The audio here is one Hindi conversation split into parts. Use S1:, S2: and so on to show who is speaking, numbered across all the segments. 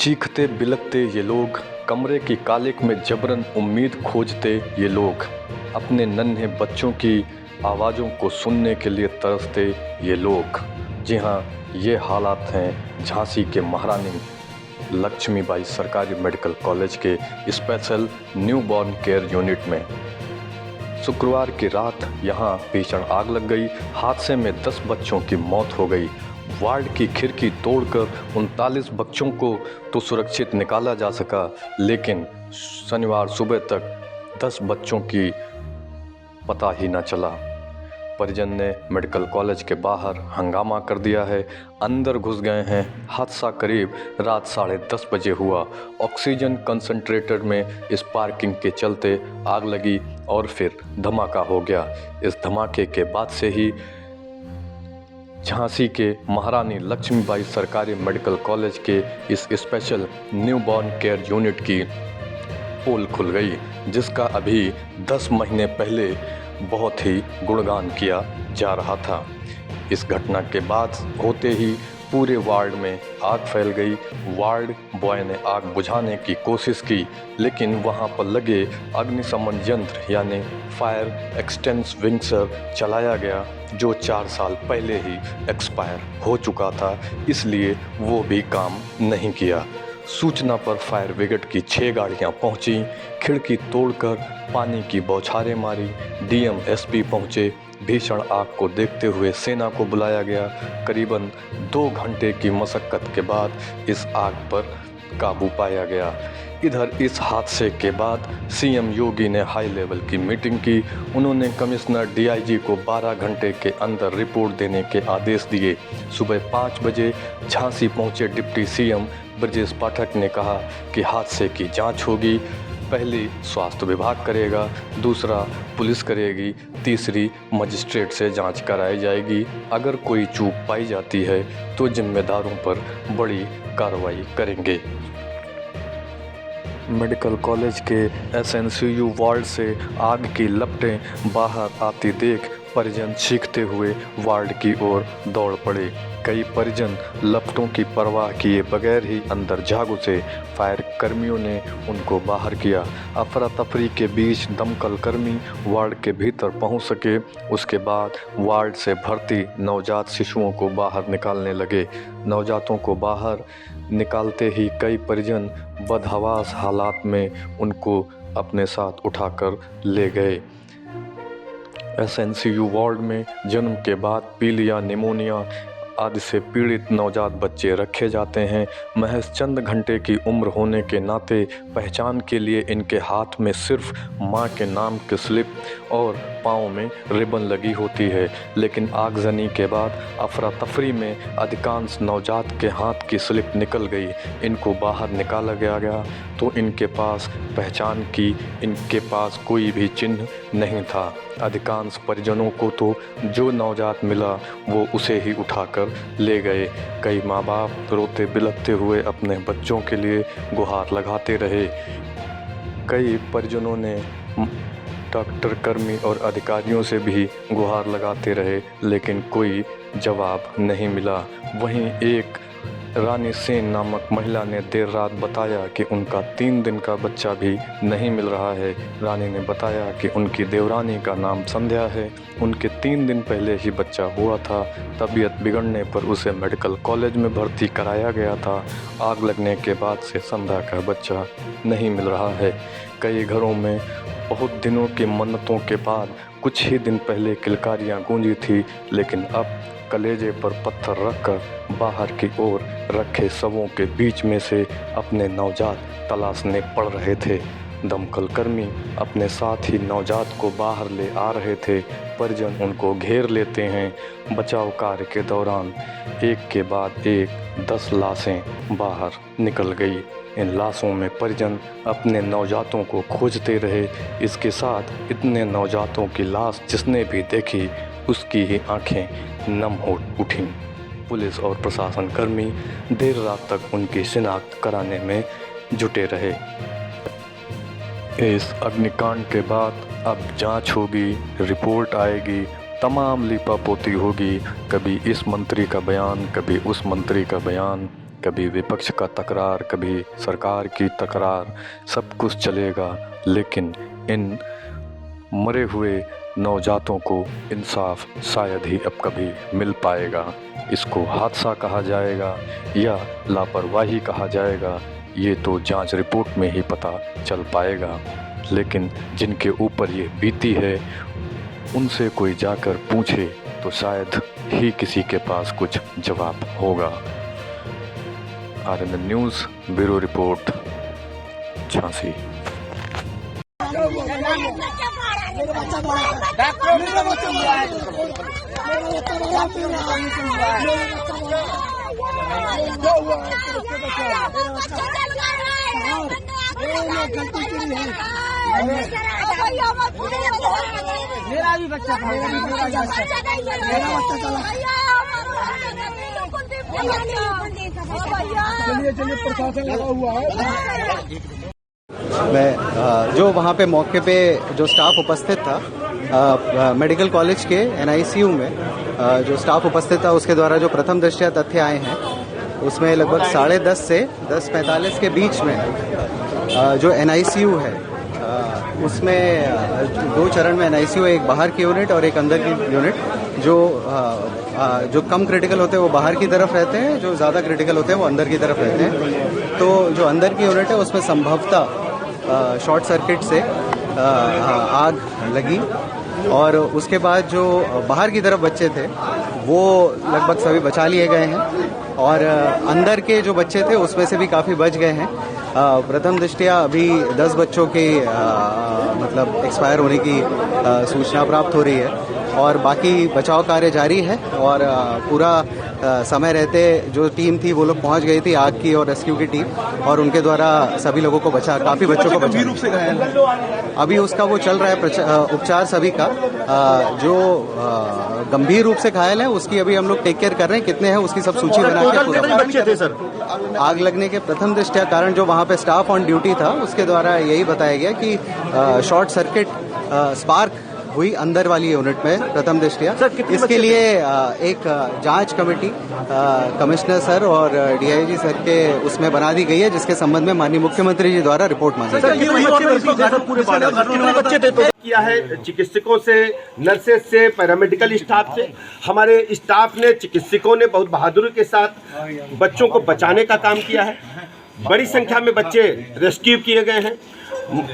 S1: चीखते बिलखते ये लोग, कमरे की कालिक में जबरन उम्मीद खोजते ये लोग, अपने नन्हे बच्चों की आवाज़ों को सुनने के लिए तरसते ये लोग। जी हाँ, ये हालात हैं झांसी के महारानी लक्ष्मीबाई सरकारी मेडिकल कॉलेज के स्पेशल न्यूबॉर्न केयर यूनिट में। शुक्रवार की रात यहाँ भीषण आग लग गई। हादसे में 10 बच्चों की मौत हो गई। वार्ड की खिड़की तोड़कर 39 बच्चों को तो सुरक्षित निकाला जा सका, लेकिन शनिवार सुबह तक 10 बच्चों की पता ही न चला। परिजन ने मेडिकल कॉलेज के बाहर हंगामा कर दिया है, अंदर घुस गए हैं। हादसा करीब रात 10:30 बजे हुआ। ऑक्सीजन कंसंट्रेटर में स्पार्किंग के चलते आग लगी और फिर धमाका हो गया। इस धमाके के बाद से ही झांसी के महारानी लक्ष्मीबाई सरकारी मेडिकल कॉलेज के इस स्पेशल न्यूबॉर्न केयर यूनिट की पोल खुल गई, जिसका अभी 10 महीने पहले बहुत ही गुणगान किया जा रहा था। इस घटना के बाद होते ही पूरे वार्ड में आग फैल गई। वार्ड बॉय ने आग बुझाने की कोशिश की, लेकिन वहां पर लगे अग्निशमन यंत्र यानी फायर एक्सटिंग्विशर चलाया गया, जो 4 साल पहले ही एक्सपायर हो चुका था, इसलिए वो भी काम नहीं किया। सूचना पर फायर ब्रिगेड की 6 गाड़ियां पहुंची, खिड़की तोड़कर पानी की बौछारें मारी। डीएम एसपी पहुंचे। भीषण आग को देखते हुए सेना को बुलाया गया। करीबन 2 घंटे की मशक्कत के बाद इस आग पर काबू पाया गया। इधर इस हादसे के बाद सीएम योगी ने हाई लेवल की मीटिंग की। उन्होंने कमिश्नर डीआईजी को 12 घंटे के अंदर रिपोर्ट देने के आदेश दिए। सुबह 5 बजे झांसी पहुंचे डिप्टी सीएम ब्रजेश पाठक ने कहा कि हादसे की जांच होगी। पहली स्वास्थ्य विभाग करेगा, दूसरा पुलिस करेगी, तीसरी मजिस्ट्रेट से जांच कराई जाएगी। अगर कोई चूक पाई जाती है तो जिम्मेदारों पर बड़ी कार्रवाई करेंगे। मेडिकल कॉलेज के एसएनसीयू वार्ड से आग की लपटें बाहर आती देख परिजन चीखते हुए वार्ड की ओर दौड़ पड़े। कई परिजन लपटों की परवाह किए बगैर ही अंदर जा घुसे। फायर कर्मियों ने उनको बाहर किया। अफरा तफरी के बीच दमकल कर्मी वार्ड के भीतर पहुंच सके। उसके बाद वार्ड से भर्ती नवजात शिशुओं को बाहर निकालने लगे। नवजातों को बाहर निकालते ही कई परिजन बदहवास हालात में उनको अपने साथ उठाकर ले गए। एसएनसीयू वार्ड में जन्म के बाद पीलिया, निमोनिया आदि से पीड़ित नवजात बच्चे रखे जाते हैं। महज चंद घंटे की उम्र होने के नाते पहचान के लिए इनके हाथ में सिर्फ मां के नाम की स्लिप और पाँव में रिबन लगी होती है, लेकिन आगजनी के बाद अफरा तफरी में अधिकांश नवजात के हाथ की स्लिप निकल गई। इनको बाहर निकाला गया तो इनके पास पहचान की इनके पास कोई भी चिन्ह नहीं था। अधिकांश परिजनों को तो जो नवजात मिला वो उसे ही उठाकर ले गए। कई माँ बाप रोते बिलखते हुए अपने बच्चों के लिए गुहार लगाते रहे। कई परिजनों ने डॉक्टर, कर्मी और अधिकारियों से भी गुहार लगाते रहे, लेकिन कोई जवाब नहीं मिला। वहीं एक रानी सेन नामक महिला ने देर रात बताया कि उनका 3 दिन का बच्चा भी नहीं मिल रहा है। रानी ने बताया कि उनकी देवरानी का नाम संध्या है। उनके 3 दिन पहले ही बच्चा हुआ था। तबीयत बिगड़ने पर उसे मेडिकल कॉलेज में भर्ती कराया गया था। आग लगने के बाद से संध्या का बच्चा नहीं मिल रहा है। कई घरों में बहुत दिनों की मन्नतों के बाद कुछ ही दिन पहले किलकारियाँ गूंजी थी, लेकिन अब कलेजे पर पत्थर रखकर बाहर की ओर रखे शवों के बीच में से अपने नवजात तलाशने पड़ रहे थे। दमकल कर्मी अपने साथ ही नवजात को बाहर ले आ रहे थे। परिजन उनको घेर लेते हैं। बचाव कार्य के दौरान एक के बाद एक 10 लाशें बाहर निकल गई। इन लाशों में परिजन अपने नवजातों को खोजते रहे। इसके साथ इतने नवजातों की लाश जिसने भी देखी उसकी ही आंखें नम हो उठीं। पुलिस और प्रशासन कर्मी देर रात तक उनकी शिनाख्त कराने में जुटे रहे। इस अग्निकांड के बाद अब जांच होगी, रिपोर्ट आएगी, तमाम लीपापोती होगी। कभी इस मंत्री का बयान, कभी उस मंत्री का बयान। कभी विपक्ष का तकरार, कभी सरकार की तकरार, सब कुछ चलेगा, लेकिन इन मरे हुए नवजातों को इंसाफ शायद ही अब कभी मिल पाएगा। इसको हादसा कहा जाएगा या लापरवाही कहा जाएगा, ये तो जांच रिपोर्ट में ही पता चल पाएगा। लेकिन जिनके ऊपर ये बीती है उनसे कोई जाकर पूछे तो शायद ही किसी के पास कुछ जवाब होगा। RNN news bureau report, Jhansi.
S2: मेरा भी बच्चा चलिए प्रशासन लगा हुआ है।
S3: मैं जो वहाँ पे मौके पे जो स्टाफ उपस्थित था मेडिकल कॉलेज के NICU में जो स्टाफ उपस्थित था उसके द्वारा जो प्रथम दृष्टया तथ्य आए हैं उसमें लगभग 10:30 से 10:45 के बीच में जो NICU है उसमें 2 चरण में NICU, एक बाहर की यूनिट और एक अंदर की यूनिट। जो कम क्रिटिकल होते हैं वो बाहर की तरफ रहते हैं, जो ज़्यादा क्रिटिकल होते हैं वो अंदर की तरफ रहते हैं। तो जो अंदर की यूनिट है उसमें संभवतः शॉर्ट सर्किट से आग लगी और उसके बाद जो बाहर की तरफ बच्चे थे वो लगभग सभी बचा लिए गए हैं और अंदर के जो बच्चे थे उसमें से भी काफ़ी बच गए हैं। प्रथम दृष्टया अभी 10 बच्चों के मतलब एक्सपायर होने की सूचना प्राप्त हो रही है और बाकी बचाव कार्य जारी है और पूरा समय रहते जो टीम थी वो लोग पहुंच गई थी, आग की और रेस्क्यू की टीम, और उनके द्वारा सभी लोगों को बचा, काफ़ी बच्चों को बचा। रूप से अभी उसका वो चल रहा है उपचार सभी का। जो गंभीर रूप से घायल है उसकी अभी हम लोग टेक केयर कर रहे हैं, कितने हैं उसकी सब सूची बना के पूरा।
S2: बच्चे थे सर
S3: आग लगने के प्रथम दृष्टया कारण जो वहाँ पे स्टाफ ऑन ड्यूटी था उसके द्वारा यही बताया गया कि शॉर्ट सर्किट स्पार्क हुई अंदर वाली यूनिट में प्रथम दृष्टया। इसके लिए एक जांच कमेटी कमिश्नर सर और DIG सर के उसमें बना दी गई है, जिसके संबंध में माननीय मुख्यमंत्री जी द्वारा रिपोर्ट मांगी
S4: किया है। चिकित्सकों से, नर्सेज से, पैरामेडिकल स्टाफ से, हमारे स्टाफ ने, चिकित्सकों ने बहुत बहादुरी के साथ बच्चों को बचाने का काम किया है। बड़ी संख्या में बच्चे रेस्क्यू किए गए हैं।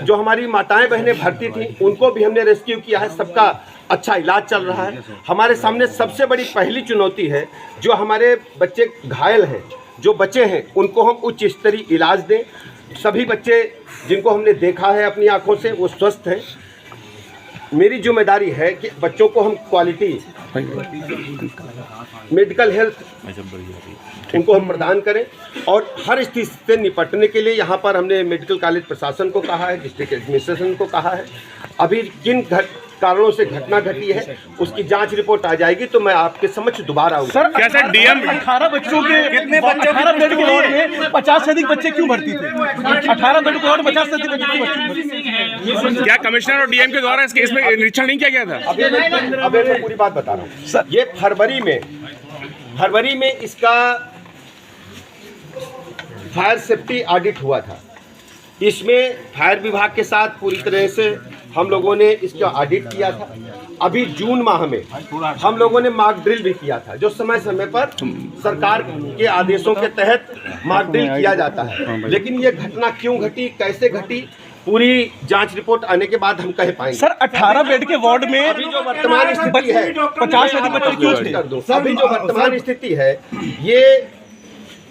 S4: जो हमारी माताएं बहनें भर्ती थी उनको भी हमने रेस्क्यू किया है, सबका अच्छा इलाज चल रहा है। हमारे सामने सबसे बड़ी पहली चुनौती है जो हमारे बच्चे घायल हैं, जो बच्चे हैं उनको हम उच्च स्तरीय इलाज दें। सभी बच्चे जिनको हमने देखा है अपनी आंखों से वो स्वस्थ हैं। मेरी जिम्मेदारी है कि बच्चों को हम क्वालिटी मेडिकल हेल्थ उनको हम प्रदान करें और हर स्थिति से निपटने के लिए यहाँ पर हमने मेडिकल कॉलेज प्रशासन को कहा है, डिस्ट्रिक्ट एडमिनिस्ट्रेशन को कहा है। अभी किन कारणों से घटना घटी है उसकी जांच रिपोर्ट आ जाएगी तो मैं आपके समक्ष दोबारा आऊंगा।
S2: सर क्या सर DM 18 बच्चों के कितने बच्चे 18 बेड के वार्ड में 50 से अधिक बच्चे क्यों भर्ती थे? 18 बेड के वार्ड 50 से अधिक बच्चे क्यों भर्ती?
S5: क्या कमिश्नर और DM के द्वारा इसमें निरीक्षण नहीं किया गया था?
S4: अभी मैं पूरी बात बता रहा हूँ सर। ये फरवरी में इसका फायर सेफ्टी ऑडिट हुआ था। इसमें फायर विभाग के साथ पूरी तरह से हम लोगों ने इसका ऑडिट किया था। अभी जून माह में हम लोगों ने मॉक ड्रिल भी किया था, जो समय समय पर सरकार के आदेशों के तहत मॉक ड्रिल किया जाता है। लेकिन ये घटना क्यों घटी, कैसे घटी, पूरी जांच रिपोर्ट आने के बाद हम कह पाएंगे।
S2: सर 18 बेड के वार्ड में
S4: अभी जो वर्तमान स्थिति है
S2: 50 से अधिक बच्चे क्यों थे?
S4: अभी जो वर्तमान स्थिति है ये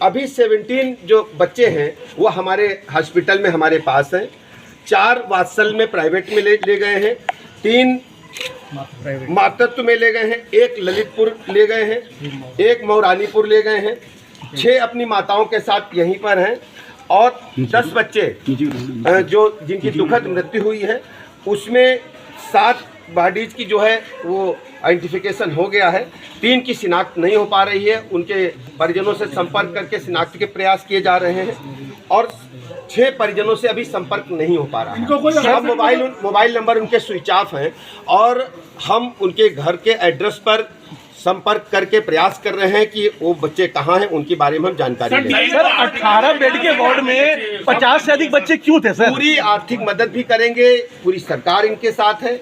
S4: अभी 17 जो बच्चे हैं वो हमारे हॉस्पिटल में हमारे पास हैं। 4 वात्सल में प्राइवेट में ले गए हैं, 3 मातृत्व में ले गए हैं, 1 ललितपुर ले गए हैं, 1 मौरानीपुर ले गए हैं, 6 अपनी माताओं के साथ यहीं पर हैं और 10 बच्चे जो जिनकी दुखद मृत्यु हुई है उसमें 7 बॉडीज की जो है वो आइडेंटिफिकेशन हो गया है। 3 की शिनाख्त नहीं हो पा रही है, उनके परिजनों से संपर्क करके शिनाख्त के प्रयास किए जा रहे हैं और 6 परिजनों से अभी संपर्क नहीं हो पा रहा है। सब मोबाइल नंबर उनके स्विच ऑफ हैं और हम उनके घर के एड्रेस पर संपर्क करके प्रयास कर रहे हैं कि वो बच्चे कहाँ हैं, उनके बारे में हम जानकारी लें।
S2: सर 18 बेड के वार्ड में 50 से अधिक बच्चे क्यों थे सर?
S4: पूरी आर्थिक मदद भी करेंगे, पूरी सरकार इनके साथ है,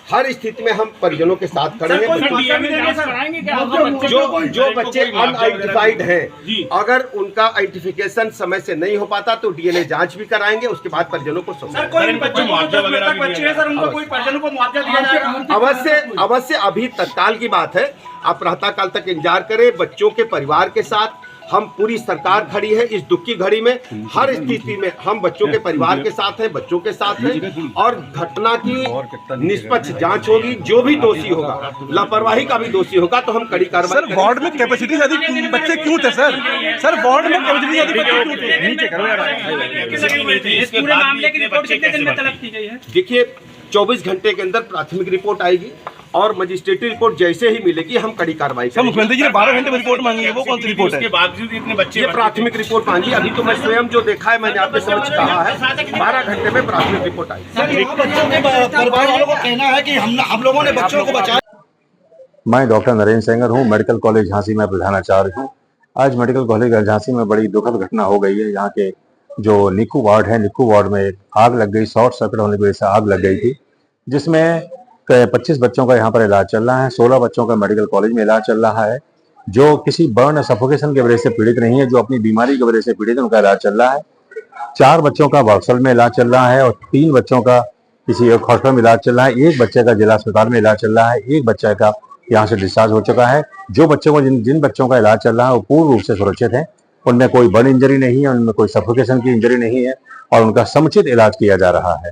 S4: हर स्थिति में हम परिजनों के साथ खड़े हैं। जो बच्चे अनआइडेंटिफाइड हैं, अगर उनका आइडेंटिफिकेशन समय से नहीं हो पाता तो डीएनए जांच भी कराएंगे, उसके बाद परिजनों को अवश्य अभी तत्काल की बात है, आप प्रातःकाल तक इंतजार करें। बच्चों के परिवार के साथ हम पूरी सरकार खड़ी है इस दुख की घड़ी में, हर स्थिति में हम बच्चों के परिवार के साथ हैं, बच्चों के साथ हैं, और घटना की निष्पक्ष जांच होगी। जो भी दोषी होगा, लापरवाही का भी दोषी होगा, तो हम कड़ी कार्रवाई
S2: सर वार्ड में कैपेसिटी से अधिक बच्चे क्यों थे सर? सर वार्ड में कैपेसिटी से अधिक बच्चे क्यों थे?
S6: इस पूरे मामले की रिपोर्ट कितने दिन में तलब की गई है?
S4: देखिए 24 घंटे के अंदर प्राथमिक रिपोर्ट आएगी और मजिस्ट्रेटी रिपोर्ट जैसे ही मिलेगी हम कड़ी कार्रवाई करेंगे।
S2: मुख्यमंत्री जी ने 12 घंटे में रिपोर्ट मांगी है, वो कौन सी रिपोर्ट है?
S5: उसके बावजूद इतने बच्चे
S4: ये प्राथमिक रिपोर्ट मांगी, अभी तो मैं स्वयं जो देखा है मैंने आपके समक्ष कहा है, 12 घंटे में प्राथमिक रिपोर्ट आई।
S2: बच्चों के परिवार वालों को कहना है कि हम लोगों ने बच्चों को बचाया।
S7: मैं डॉक्टर नरेंद्र सेंगर हूँ, मेडिकल कॉलेज झांसी में प्रधानाचार्य हूँ। आज मेडिकल कॉलेज झांसी में बड़ी दुखद घटना हो गई है। यहाँ के जो निक्कू वार्ड है, निक्कू वार्ड में आग लग गई, शॉर्ट सर्किट होने की वजह से आग लग गई थी, जिसमें 25 बच्चों का यहाँ पर इलाज चल रहा है। 16 बच्चों का मेडिकल कॉलेज में इलाज चल रहा है। जो किसी बर्न सफोकेशन की वजह से पीड़ित नहीं है, जो अपनी बीमारी की वजह से पीड़ित है, उनका इलाज चल रहा है। 4 बच्चों का बक्सर में इलाज चल रहा है और 3 बच्चों का किसी एक हॉस्पिटल में इलाज चल रहा है। एक बच्चे का जिला अस्पताल में इलाज चल रहा है। एक बच्चे का यहाँ से डिस्चार्ज हो चुका है। जो बच्चों को जिन बच्चों का इलाज चल रहा है वो पूर्ण रूप से सुरक्षित हैं। उनमें कोई बर्न इंजरी नहीं है, उनमें कोई सफोकेशन की इंजरी नहीं है और उनका समुचित इलाज किया जा रहा है।